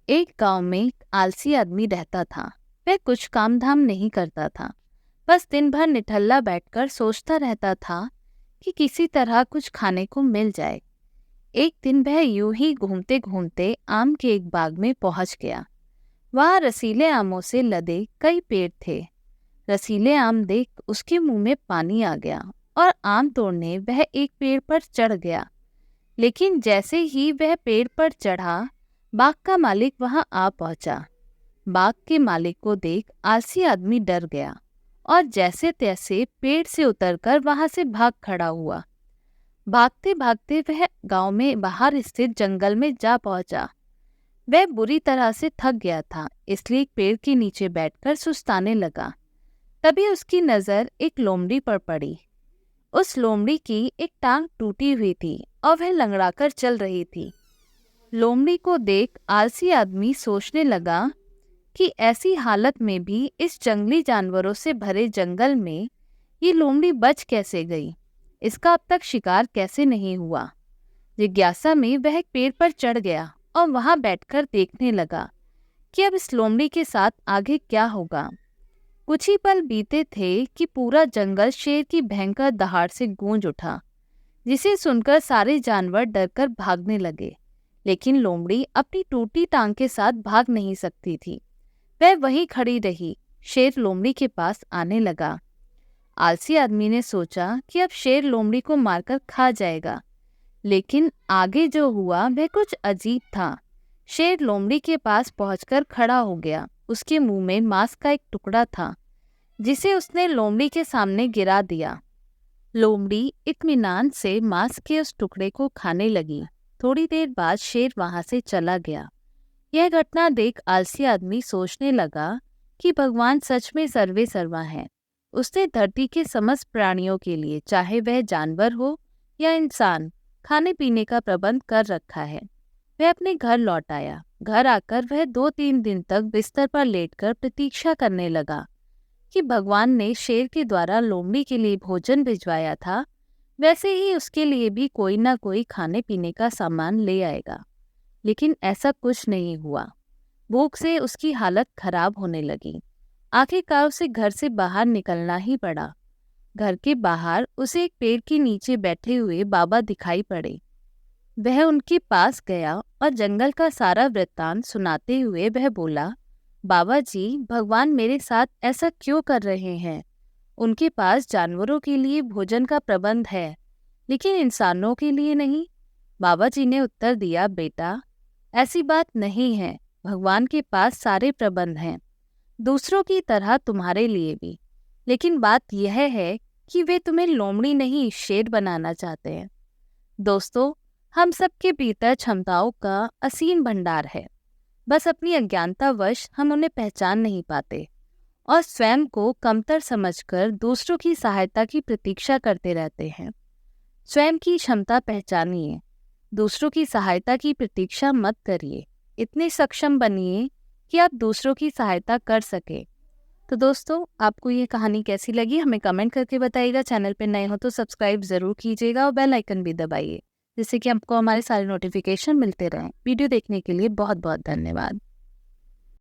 एक गांव में एक आलसी आदमी रहता था। वह कुछ काम धाम नहीं करता था, बस दिन भर निठल्ला बैठकर सोचता रहता था कि किसी तरह कुछ खाने को मिल जाए। एक दिन वह यूं ही घूमते घूमते आम के एक बाग में पहुंच गया। वहां रसीले आमों से लदे कई पेड़ थे। रसीले आम देख उसके मुंह में पानी आ गया और आम तोड़ने वह एक पेड़ पर चढ़ गया। लेकिन जैसे ही वह पेड़ पर चढ़ा, बाग का मालिक वहां आ पहुंचा। बाग के मालिक को देख आलसी आदमी डर गया और जैसे तैसे पेड़ से उतरकर वहां से भाग खड़ा हुआ। भागते भागते वह गांव में बाहर स्थित जंगल में जा पहुंचा। वह बुरी तरह से थक गया था, इसलिए एक पेड़ के नीचे बैठकर सुस्ताने लगा। तभी उसकी नजर एक लोमड़ी पर पड़ी। उस लोमड़ी की एक टांग टूटी हुई थी और वह लंगड़ाकर चल रही थी। लोमड़ी को देख आलसी आदमी सोचने लगा कि ऐसी हालत में भी इस जंगली जानवरों से भरे जंगल में ये लोमड़ी बच कैसे गई, इसका अब तक शिकार कैसे नहीं हुआ। जिज्ञासा में वह एक पेड़ पर चढ़ गया और वहां बैठकर देखने लगा कि अब इस लोमड़ी के साथ आगे क्या होगा। कुछ ही पल बीते थे कि पूरा जंगल शेर की भयंकर दहाड़ से गूंज उठा, जिसे सुनकर सारे जानवर डरकर भागने लगे। लेकिन लोमड़ी अपनी टूटी टांग के साथ भाग नहीं सकती थी। वह वहीं खड़ी रही। शेर लोमड़ी के पास आने लगा। आलसी आदमी ने सोचा कि अब शेर लोमड़ी को मारकर खा जाएगा, लेकिन आगे जो हुआ वह कुछ अजीब था। शेर लोमड़ी के पास पहुंचकर खड़ा हो गया। उसके मुंह में मांस का एक टुकड़ा था, जिसे उसने लोमड़ी के सामने गिरा दिया। लोमड़ी इत्मीनान से मांस के उस टुकड़े को खाने लगी। थोड़ी देर बाद शेर वहां से चला गया। यह घटना देख आलसी आदमी सोचने लगा कि भगवान सच में सर्वे सर्वा है। उसने धरती के समस्त प्राणियों के लिए, चाहे वह जानवर हो या इंसान, खाने पीने का प्रबंध कर रखा है। वह अपने घर लौट आया। घर आकर वह 2-3 दिन तक बिस्तर पर लेटकर प्रतीक्षा करने लगा कि भगवान ने शेर के द्वारा लोमड़ी के लिए भोजन भिजवाया था, वैसे ही उसके लिए भी कोई ना कोई खाने पीने का सामान ले आएगा। लेकिन ऐसा कुछ नहीं हुआ। भूख से उसकी हालत खराब होने लगी। आखिरकार उसे घर से बाहर निकलना ही पड़ा। घर के बाहर उसे एक पेड़ के नीचे बैठे हुए बाबा दिखाई पड़े। वह उनके पास गया और जंगल का सारा वृत्तांत सुनाते हुए वह बोला, बाबा जी, भगवान मेरे साथ ऐसा क्यों कर रहे हैं? उनके पास जानवरों के लिए भोजन का प्रबंध है, लेकिन इंसानों के लिए नहीं। बाबा जी ने उत्तर दिया, बेटा, ऐसी बात नहीं है। भगवान के पास सारे प्रबंध हैं, दूसरों की तरह तुम्हारे लिए भी। लेकिन बात यह है कि वे तुम्हें लोमड़ी नहीं, शेर बनाना चाहते हैं। दोस्तों, हम सबके भीतर क्षमताओं का असीम भंडार है, बस अपनी अज्ञानतावश हम उन्हें पहचान नहीं पाते और स्वयं को कमतर समझकर दूसरों की सहायता की प्रतीक्षा करते रहते हैं। स्वयं की क्षमता पहचानिए, दूसरों की सहायता की प्रतीक्षा मत करिए। इतने सक्षम बनिए कि आप दूसरों की सहायता कर सके। तो दोस्तों, आपको ये कहानी कैसी लगी हमें कमेंट करके बताइएगा। चैनल पे नए हो तो सब्सक्राइब ज़रूर कीजिएगा और बेल आइकन भी दबाइए, जिससे कि आपको हमारे सारे नोटिफिकेशन मिलते रहें। वीडियो देखने के लिए बहुत बहुत धन्यवाद।